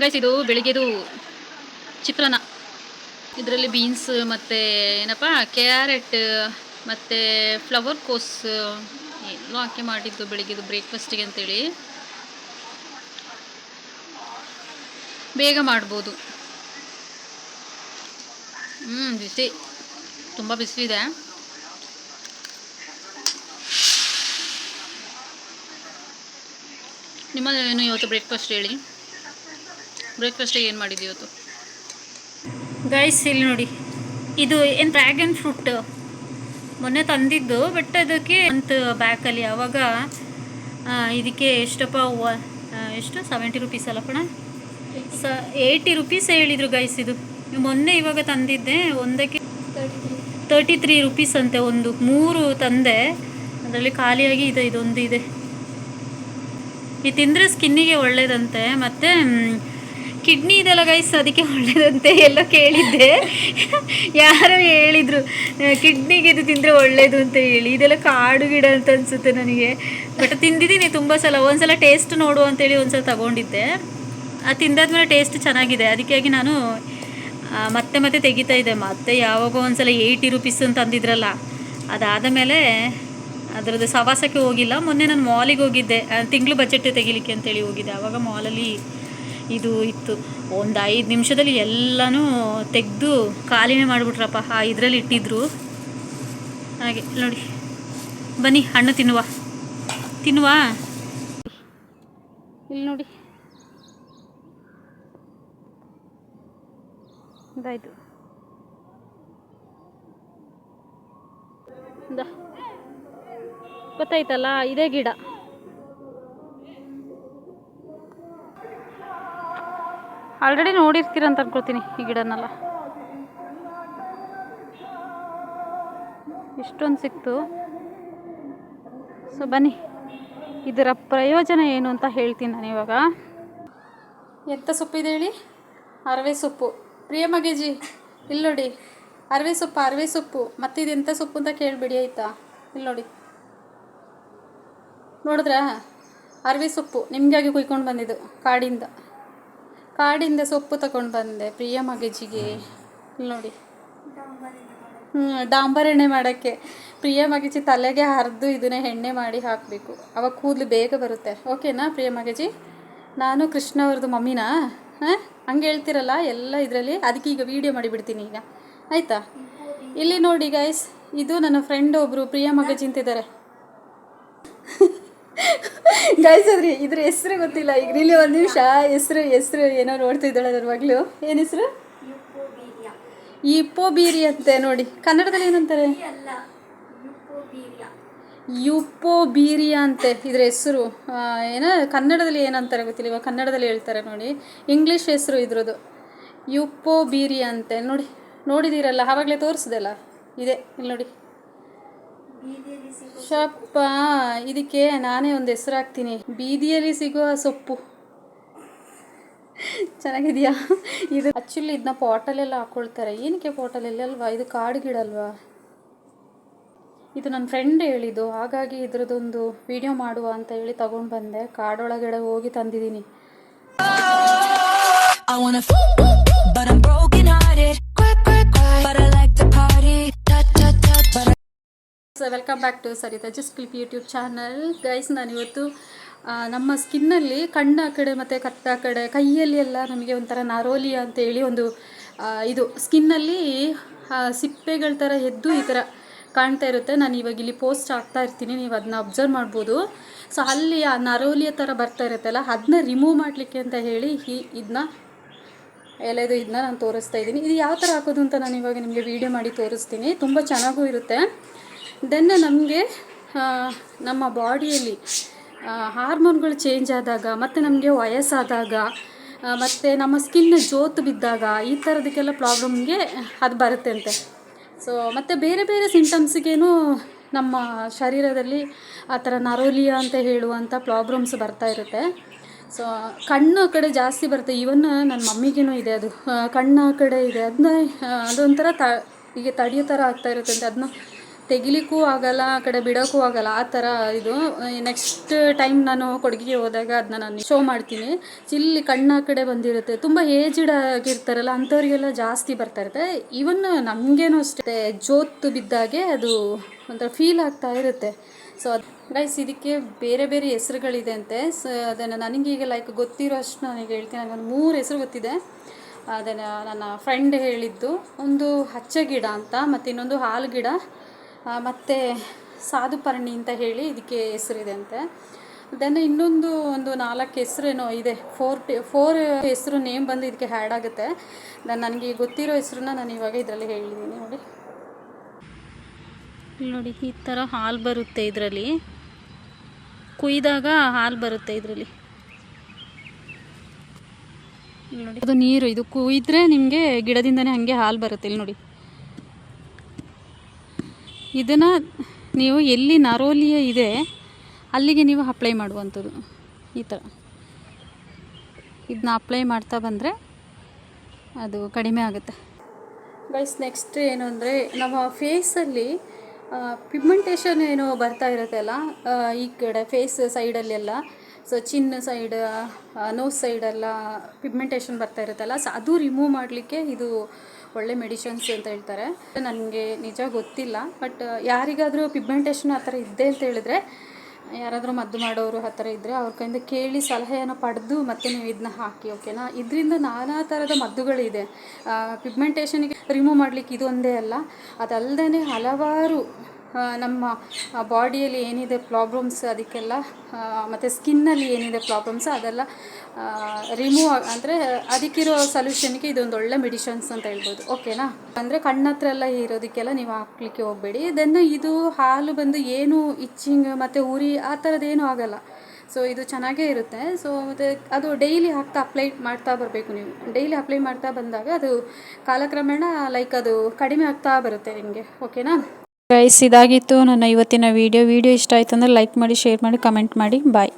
Guys ಇದು ಬೆಳಿಗ್ಗೆದು ಚಿತ್ರಾನ್ನ. ಇದರಲ್ಲಿ beans ಮತ್ತು ಏನಪ್ಪ ಕ್ಯಾರೆಟ್ ಮತ್ತು ಫ್ಲವರ್ ಕೋಸ್ ಎಲ್ಲೋ ಹಾಕಿ ಮಾಡಿದ್ದು ಬೆಳಿಗ್ಗೆದು ಬ್ರೇಕ್ಫಾಸ್ಟಿಗೆ ಅಂತೇಳಿ. ಬೇಗ ಮಾಡ್ಬೋದು. ಬಿಸಿ, ತುಂಬ ಬಿಸಿ ಇದೆ. ನಿಮ್ಮಲ್ಲಿ ಏನು ಇವತ್ತು ಬ್ರೇಕ್ಫಾಸ್ಟ್ ಹೇಳಿ, ಬ್ರೇಕ್ಫಾಸ್ಟಿಗೆ ಏನು ಮಾಡಿದ್ದು ಇವತ್ತು? ಗೈಸ್ ಇಲ್ಲಿ ನೋಡಿ, ಇದು ಏನು ಡ್ರ್ಯಾಗನ್ ಫ್ರೂಟ್ ಮೊನ್ನೆ ತಂದಿದ್ದು, ಬಟ್ ಅದಕ್ಕೆ ಅಂತ ಬ್ಯಾಕಲ್ಲಿ ಆವಾಗ ಇದಕ್ಕೆ ಎಷ್ಟಪ್ಪ ಎಷ್ಟು 70 ರುಪೀಸ್ ಅಲ್ಲ ಕಣ, 80 ರುಪೀಸ್ ಹೇಳಿದರು ಗೈಸ್. ಇದು ಮೊನ್ನೆ ಇವಾಗ ತಂದಿದ್ದೆ, ಒಂದಕ್ಕೆ 33 ರುಪೀಸ್ ಅಂತೆ. ಒಂದು 3 ತಂದೆ, ಅದರಲ್ಲಿ ಖಾಲಿಯಾಗಿ ಇದೆ. ಇದೊಂದು ಇದೆ. ಇದು ತಿಂದರೆ ಸ್ಕಿನ್ನಿಗೆ ಒಳ್ಳೇದಂತೆ, ಮತ್ತು ಕಿಡ್ನಿ ಇದೆಲ್ಲ ಗೈಸ್ ಅದಕ್ಕೆ ಒಳ್ಳೇದಂತೆ ಎಲ್ಲ ಕೇಳಿದ್ದೆ. ಯಾರೋ ಹೇಳಿದರು ಕಿಡ್ನಿಗೆ ಇದು ತಿಂದರೆ ಒಳ್ಳೇದು ಅಂತ ಹೇಳಿ. ಇದೆಲ್ಲ ಕಾಡು ಗಿಡ ಅಂತ ಅನಿಸುತ್ತೆ ನನಗೆ, ಬಟ್ ತಿಂದಿದ್ದೀನಿ ತುಂಬ ಸಲ. ಒಂದ್ಸಲ ಟೇಸ್ಟ್ ನೋಡು ಅಂತೇಳಿ ಒಂದ್ಸಲ ತಗೊಂಡಿದ್ದೆ. ಅದು ತಿಂದಾದ್ಮೇಲೆ ಟೇಸ್ಟ್ ಚೆನ್ನಾಗಿದೆ, ಅದಕ್ಕಾಗಿ ನಾನು ಮತ್ತೆ ಮತ್ತೆ ತೆಗಿತಾ ಇದ್ದೆ. ಮತ್ತೆ ಯಾವಾಗೋ ಒಂದ್ಸಲ 80 ರುಪೀಸ್ ಅಂತ ಅಂದಿದ್ರಲ್ಲ, ಅದಾದ ಮೇಲೆ ಅದರದ್ದು ಸವಾಸಕ್ಕೆ ಹೋಗಿಲ್ಲ. ಮೊನ್ನೆ ನಾನು ಮಾಲಿಗೆ ಹೋಗಿದ್ದೆ, ತಿಂಗಳು ಬಜೆಟ್ ತೆಗಿಲಿಕ್ಕೆ ಅಂತೇಳಿ ಹೋಗಿದ್ದೆ. ಆವಾಗ ಮಾಲಲ್ಲಿ ಇದು ಇತ್ತು. ಒಂದು 5 ನಿಮಿಷದಲ್ಲಿ ಎಲ್ಲನೂ ತೆಗೆದು ಖಾಲಿನೇ ಮಾಡಿಬಿಟ್ರಪ್ಪ. ಇದರಲ್ಲಿ ಇಟ್ಟಿದ್ರು ಹಾಗೆ ನೋಡಿ. ಬನ್ನಿ ಹಣ್ಣು ತಿನ್ನುವ. ಇಲ್ಲಿ ನೋಡಿ, ಇದಾಯಿತು. ಗೊತ್ತಾಯ್ತಲ್ಲ, ಇದೇ ಗಿಡ. ಆಲ್ರೆಡಿ ನೋಡಿರ್ತೀರಂತ ಅನ್ಕೊಳ್ತೀನಿ ಈ ಗಿಡನೆಲ್ಲ. ಇಷ್ಟೊಂದು ಸಿಕ್ತು. ಸೊ ಬನ್ನಿ, ಇದರ ಪ್ರಯೋಜನ ಏನು ಅಂತ ಹೇಳ್ತೀನಿ ನಾನು ಇವಾಗ. ಎಂಥ ಸೊಪ್ಪಿದೆ ಹೇಳಿ? ಅರವೆ ಸೊಪ್ಪು. ಪ್ರಿಯಮಗೇಜಿ ಇಲ್ಲಿ ನೋಡಿ, ಅರವೆ ಸೊಪ್ಪು. ಮತ್ತು ಇದು ಎಂಥ ಸೊಪ್ಪು ಅಂತ ಕೇಳಿಬಿಡಿ ಆಯಿತಾ? ಇಲ್ಲಿ ನೋಡಿ, ನೋಡಿದ್ರಾ? ಅರವೆ ಸೊಪ್ಪು ನಿಮಗಾಗಿ ಕುಯ್ಕೊಂಡು ಬಂದಿದ್ದು ಕಾಡಿಂದ ಸೊಪ್ಪು ತಗೊಂಡು ಬಂದೆ ಪ್ರಿಯ ಮಗಜಿಗೆ. ಇಲ್ಲಿ ನೋಡಿ, ಡಾಂಬರ್ ಎಣ್ಣೆ ಮಾಡೋಕ್ಕೆ. ಪ್ರಿಯ ಮಗಜಿ ತಲೆಗೆ ಹರಿದು ಇದನ್ನೇ ಎಣ್ಣೆ ಮಾಡಿ ಹಾಕಬೇಕು, ಅವಾಗ ಕೂದಲು ಬೇಗ ಬರುತ್ತೆ. ಓಕೆನಾ ಪ್ರಿಯ ಮಗಜಿ? ನಾನು ಕೃಷ್ಣ ಅವ್ರದ್ದು ಮಮ್ಮಿನಾ? ಹಂಗೆ ಹೇಳ್ತಿರಲ್ಲ ಎಲ್ಲ ಇದರಲ್ಲಿ. ಅದಕ್ಕೆ ಈಗ ವೀಡಿಯೋ ಮಾಡಿಬಿಡ್ತೀನಿ ಈಗ, ಆಯಿತಾ? ಇಲ್ಲಿ ನೋಡಿ ಗೈಸ್, ಇದು ನನ್ನ ಫ್ರೆಂಡ್ ಒಬ್ಬರು ಪ್ರಿಯ ಮಗಜಿ ಅಂತಿದ್ದಾರೆ ಗೈಸ್. ಇದ್ರ ಹೆಸರು ಗೊತ್ತಿಲ್ಲ. ಈಗ ಇಲ್ಲಿ ಒಂದು ನಿಮಿಷ ಹೆಸರು ಏನೋ ನೋಡ್ತಿದ್ದಾಳೆ ನನ್ನ ಮಗಳು. ಏನು ಹೆಸರು? ಯುಪೋಬೀರಿ ಅಂತೆ. ನೋಡಿ ಕನ್ನಡದಲ್ಲಿ ಏನಂತಾರೆ? ಯುಪೋಬೀರಿಯಾ ಅಂತೆ ಇದ್ರ ಹೆಸರು. ಏನೋ ಕನ್ನಡದಲ್ಲಿ ಏನಂತಾರೆ ಗೊತ್ತಿಲ್ಲ, ಇವಾಗ ಕನ್ನಡದಲ್ಲಿ ಹೇಳ್ತಾರೆ ನೋಡಿ. ಇಂಗ್ಲೀಷ್ ಹೆಸರು ಇದ್ರದ್ದು ಯುಪೋಬೀರಿಯಾ ಅಂತೆ. ನೋಡಿದ್ದೀರಲ್ಲ, ಆವಾಗಲೇ ತೋರಿಸ್ದಲ್ಲ, ಇದೆ ಇಲ್ಲಿ ನೋಡಿ. ಶಪ್ಪ, ಇದಕ್ಕೆ ನಾನೇ ಒಂದು ಹೆಸರು ಹಾಕ್ತೀನಿ, ಬೀದಿಯಲ್ಲಿ ಸಿಗುವ ಸೊಪ್ಪು. ಚೆನ್ನಾಗಿದೆಯಾ? ಇದು ಆ್ಯಕ್ಚುಲಿ ಇದನ್ನ ಪಾಟಲ್ಲೆಲ್ಲ ಹಾಕ್ಕೊಳ್ತಾರೆ. ಏನಕ್ಕೆ ಪಾಟಲ್ಲೆಲ್ಲ ಅಲ್ವಾ? ಇದು ಕಾಡು ಗಿಡ ಅಲ್ವಾ? ಇದು ನನ್ನ ಫ್ರೆಂಡ್ ಹೇಳಿದ್ದು, ಹಾಗಾಗಿ ಇದ್ರದ್ದೊಂದು ವಿಡಿಯೋ ಮಾಡುವ ಅಂತ ಹೇಳಿ ತಗೊಂಡು ಬಂದೆ. ಕಾಡೊಳಗಡೆ ಹೋಗಿ ತಂದಿದ್ದೀನಿ. Welcome back to Sarita just clip YouTube channel. Guys, ನಾನಿವತ್ತು ನಮ್ಮ ಸ್ಕಿನ್ನಲ್ಲಿ ಕಣ್ಣ ಕಡೆ ಮತ್ತು ಕತ್ತ ಕಡೆ ಕೈಯಲ್ಲಿ ಎಲ್ಲ ನಮಗೆ ಒಂಥರ ನರೋಲಿಯಾ ಅಂತೇಳಿ ಒಂದು ಇದು ಸ್ಕಿನ್ನಲ್ಲಿ ಸಿಪ್ಪೆಗಳ ಥರ ಎದ್ದು ಈ ಥರ ಕಾಣ್ತಾ ಇರುತ್ತೆ. ನಾನು ಇವಾಗ ಇಲ್ಲಿ ಪೋಸ್ಟ್ ಆಗ್ತಾ ಇರ್ತೀನಿ, ನೀವು ಅದನ್ನ ಅಬ್ಸರ್ವ್ ಮಾಡ್ಬೋದು. ಸೊ ಅಲ್ಲಿ ಆ ನರೋಲಿಯ ಥರ ಬರ್ತಾ ಇರುತ್ತಲ್ಲ, ಅದನ್ನ ರಿಮೂವ್ ಮಾಡಲಿಕ್ಕೆ ಅಂತ ಹೇಳಿ ಇದನ್ನ ನಾನು ತೋರಿಸ್ತಾ ಇದ್ದೀನಿ. ಇದು ಯಾವ ಥರ ಹಾಕೋದು ಅಂತ ನಾನು ಇವಾಗ ನಿಮಗೆ ವೀಡಿಯೋ ಮಾಡಿ ತೋರಿಸ್ತೀನಿ. ತುಂಬ ಚೆನ್ನಾಗೂ ಇರುತ್ತೆ. ದೆನ್ ನಮಗೆ ನಮ್ಮ ಬಾಡಿಯಲ್ಲಿ ಹಾರ್ಮೋನ್ಗಳು ಚೇಂಜ್ ಆದಾಗ, ಮತ್ತು ನಮಗೆ ವಯಸ್ಸಾದಾಗ, ಮತ್ತು ನಮ್ಮ ಸ್ಕಿನ್ ಜೋತು ಬಿದ್ದಾಗ, ಈ ಥರದಕ್ಕೆಲ್ಲ ಪ್ರಾಬ್ಲಮ್ಗೆ ಅದು ಬರುತ್ತೆ ಅಂತೆ. ಸೊ ಮತ್ತು ಬೇರೆ ಬೇರೆ ಸಿಂಟಮ್ಸ್ಗೇನು ನಮ್ಮ ಶರೀರದಲ್ಲಿ ಆ ಥರ ನರೋಲಿಯಾ ಅಂತ ಹೇಳುವಂಥ ಪ್ರಾಬ್ಲಮ್ಸ್ ಬರ್ತಾ ಇರುತ್ತೆ. ಸೊ ಕಣ್ಣು ಕಡೆ ಜಾಸ್ತಿ ಬರುತ್ತೆ. ಈವನ್ ನನ್ನ ಮಮ್ಮಿಗೇನೂ ಇದೆ, ಅದು ಕಣ್ಣು ಕಡೆ ಇದೆ. ಅದೊಂಥರ ಹೀಗೆ ತಡಿಯೋ ಥರ ಆಗ್ತಾ ಇರುತ್ತೆ ಅಂತ. ಅದನ್ನ ತೆಗಿಲಿಕ್ಕೂ ಆಗಲ್ಲ, ಆ ಕಡೆ ಬಿಡೋಕ್ಕೂ ಆಗಲ್ಲ, ಆ ಥರ ಇದು. ನೆಕ್ಸ್ಟ್ ಟೈಮ್ ನಾನು ಕೊಡಗಿಗೆ ಹೋದಾಗ ಅದನ್ನ ನಾನು ಶೋ ಮಾಡ್ತೀನಿ. ಚಿಲ್ಲಿ ಕಣ್ಣ ಕಡೆ ಬಂದಿರುತ್ತೆ. ತುಂಬ ಏಜ್ಡ್ ಆಗಿರ್ತಾರಲ್ಲ ಅಂಥವ್ರಿಗೆಲ್ಲ ಜಾಸ್ತಿ ಬರ್ತಾ ಇರುತ್ತೆ. ಈವನ್ ನಮಗೇನೋ ಅಷ್ಟೇ ಜೋತು ಬಿದ್ದಾಗೆ ಅದು ಒಂಥರ ಫೀಲ್ ಆಗ್ತಾ ಇರುತ್ತೆ. ಸೊ ಅದು ಗೈಸ್ ಇದಕ್ಕೆ ಬೇರೆ ಬೇರೆ ಹೆಸರುಗಳಿದೆ ಅಂತೆ. ಸೊ ಅದನ್ನು ನನಗೀಗ ಲೈಕ್ ಗೊತ್ತಿರೋ ಅಷ್ಟು ನನಗೆ ಹೇಳ್ತೀನಿ. ನನಗೊಂದು 3 ಹೆಸರು ಗೊತ್ತಿದೆ. ಅದನ್ನು ನನ್ನ ಫ್ರೆಂಡ್ ಹೇಳಿದ್ದು. ಒಂದು ಹಚ್ಚ ಗಿಡ ಅಂತ, ಮತ್ತು ಇನ್ನೊಂದು ಹಾಲು ಗಿಡ, ಮತ್ತು ಸಾಧುಪರ್ಣಿ ಅಂತ ಹೇಳಿ ಇದಕ್ಕೆ ಹೆಸರಿದೆ ಅಂತೆ. ದೆನ್ ಇನ್ನೊಂದು ಒಂದು 4 ಹೆಸರೇನೋ ಇದೆ. 4 ಹೆಸರು ನೇಮ್ ಬಂದು ಇದಕ್ಕೆ ಹ್ಯಾಡ್ ಆಗುತ್ತೆ. ನನಗೆ ಗೊತ್ತಿರೋ ಹೆಸರನ್ನ ನಾನು ಇವಾಗ ಇದರಲ್ಲಿ ಹೇಳಿದ್ದೀನಿ ನೋಡಿ. ನೋಡಿ ಈ ಥರ ಹಾಲು ಬರುತ್ತೆ ಇದರಲ್ಲಿ, ಕುಯ್ದಾಗ ಹಾಲು ಬರುತ್ತೆ ಇದರಲ್ಲಿ ನೋಡಿ. ಅದು ನೀರು, ಇದು ಕುಯ್ದ್ರೆ ನಿಮಗೆ ಗಿಡದಿಂದನೇ ಹಾಗೆ ಹಾಲು ಬರುತ್ತೆ. ಇಲ್ಲಿ ನೋಡಿ, ಇದನ್ನು ನೀವು ಎಲ್ಲಿ ನರೋಲಿಯ ಇದೆ ಅಲ್ಲಿಗೆ ನೀವು ಅಪ್ಲೈ ಮಾಡುವಂಥದ್ದು. ಈ ಥರ ಇದನ್ನ ಅಪ್ಲೈ ಮಾಡ್ತಾ ಬಂದರೆ ಅದು ಕಡಿಮೆ ಆಗುತ್ತೆ ಗೈಸ್. ನೆಕ್ಸ್ಟ್ ಏನು ಅಂದರೆ ನಮ್ಮ ಫೇಸಲ್ಲಿ ಪಿಗ್ಮೆಂಟೇಷನ್ ಏನೋ ಬರ್ತಾ ಇರುತ್ತೆ ಅಲ್ಲ, ಈ ಕಡೆ ಫೇಸ್ ಸೈಡಲ್ಲೆಲ್ಲ, ಸೊ ಚಿನ್ ಸೈಡ್, ನೋಸ್ ಸೈಡೆಲ್ಲ ಪಿಗ್ಮೆಂಟೇಷನ್ ಬರ್ತಾ ಇರುತ್ತಲ್ಲ, ಸೊ ಅದು ರಿಮೂವ್ ಮಾಡಲಿಕ್ಕೆ ಇದು ಒಳ್ಳೆ ಮೆಡಿಷನ್ಸ್ ಅಂತ ಹೇಳ್ತಾರೆ. ನನಗೆ ನಿಜ ಗೊತ್ತಿಲ್ಲ, ಬಟ್ ಯಾರಿಗಾದರೂ ಪಿಗ್ಮೆಂಟೇಷನ್ ಆ ಥರ ಇದೆ ಅಂತ ಹೇಳಿದ್ರೆ, ಯಾರಾದರೂ ಮದ್ದು ಮಾಡೋರು ಆ ಥರ ಇದ್ದರೆ ಅವ್ರ ಕೈಯಿಂದ ಕೇಳಿ ಸಲಹೆಯನ್ನು ಪಡೆದು ಮತ್ತೆ ನೀವು ಇದನ್ನ ಹಾಕಿ, ಓಕೆನಾ. ಇದರಿಂದ ನಾನಾ ಥರದ ಮದ್ದುಗಳಿದೆ. ಪಿಗ್ಮೆಂಟೇಷನ್ಗೆ ರಿಮೂವ್ ಮಾಡಲಿಕ್ಕೆ ಇದು ಒಂದೇ ಅಲ್ಲ, ಅದಲ್ಲದೆ ಹಲವಾರು ನಮ್ಮ ಬಾಡಿಯಲ್ಲಿ ಏನಿದೆ ಪ್ರಾಬ್ಲಮ್ಸ್ ಅದಕ್ಕೆಲ್ಲ, ಮತ್ತು ಸ್ಕಿನ್ನಲ್ಲಿ ಏನಿದೆ ಪ್ರಾಬ್ಲಮ್ಸ್ ಅದೆಲ್ಲ ರಿಮೂವ್ ಅಂದರೆ ಅದಕ್ಕಿರೋ ಸೊಲ್ಯೂಷನ್ಗೆ ಇದೊಂದು ಒಳ್ಳೆ ಮೆಡಿಷನ್ಸ್ ಅಂತ ಹೇಳ್ಬೋದು, ಓಕೆನಾ. ಅಂದರೆ ಕಣ್ಣತ್ರ ಎಲ್ಲ ಇರೋದಕ್ಕೆಲ್ಲ ನೀವು ಹಾಕ್ಲಿಕ್ಕೆ ಹೋಗಬೇಡಿ. ದೆನ್ ಇದು ಹಾಲು ಬಂದು ಏನು ಇಚ್ಚಿಂಗ್ ಮತ್ತು ಉರಿ ಆ ಥರದ್ದೇನೂ ಆಗೋಲ್ಲ. ಸೊ ಇದು ಚೆನ್ನಾಗೇ ಇರುತ್ತೆ. ಸೊ ಮತ್ತು ಅದು ಡೈಲಿ ಅಪ್ಲೈ ಮಾಡ್ತಾ ಬರಬೇಕು. ನೀವು ಡೈಲಿ ಅಪ್ಲೈ ಮಾಡ್ತಾ ಬಂದಾಗ ಅದು ಕಾಲಕ್ರಮೇಣ ಲೈಕ್ ಅದು ಕಡಿಮೆ ಆಗ್ತಾ ಬರುತ್ತೆ ನಿಮಗೆ, ಓಕೆನಾ. ಗೈಸ್ ಇದಾಗಿತ್ತು ನನ್ನ ಇವತ್ತಿನ ವಿಡಿಯೋ ಇಷ್ಟ ಆಯಿತು ಅಂದರೆ ಲೈಕ್ ಮಾಡಿ, ಶೇರ್ ಮಾಡಿ, ಕಮೆಂಟ್ ಮಾಡಿ. ಬಾಯ್.